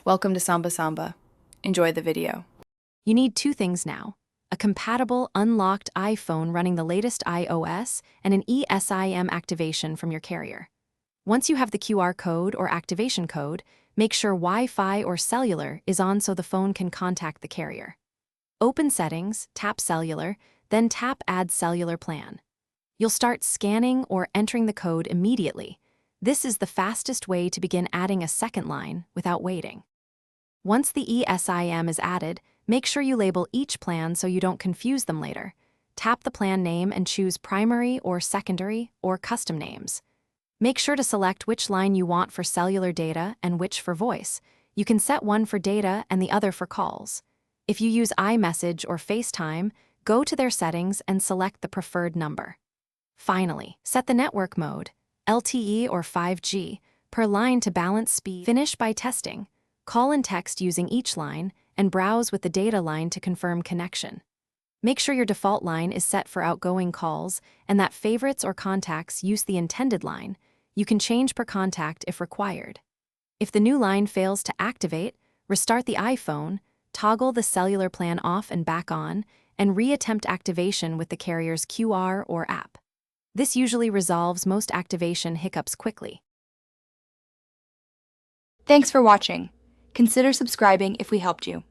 Welcome to Samba Samba. Enjoy the video. You need two things now: a compatible, unlocked iPhone running the latest iOS and an eSIM activation from your carrier. Once you have the QR code or activation code, make sure Wi-Fi or cellular is on so the phone can contact the carrier. Open Settings, tap Cellular, then tap Add Cellular Plan. You'll start scanning or entering the code immediately. This is the fastest way to begin adding a second line without waiting. Once the eSIM is added, make sure you label each plan so you don't confuse them later. Tap the plan name and choose primary or secondary or custom names. Make sure to select which line you want for cellular data and which for voice. You can set one for data and the other for calls. If you use iMessage or FaceTime, go to their settings and select the preferred number. Finally, set the network mode, LTE or 5G, per line to balance speed. Finish by testing. Call and text using each line, and browse with the data line to confirm connection. Make sure your default line is set for outgoing calls and that favorites or contacts use the intended line. You can change per contact if required. If the new line fails to activate, restart the iPhone, toggle the cellular plan off and back on, and reattempt activation with the carrier's QR or app. This usually resolves most activation hiccups quickly. Thanks for watching. Consider subscribing if we helped you.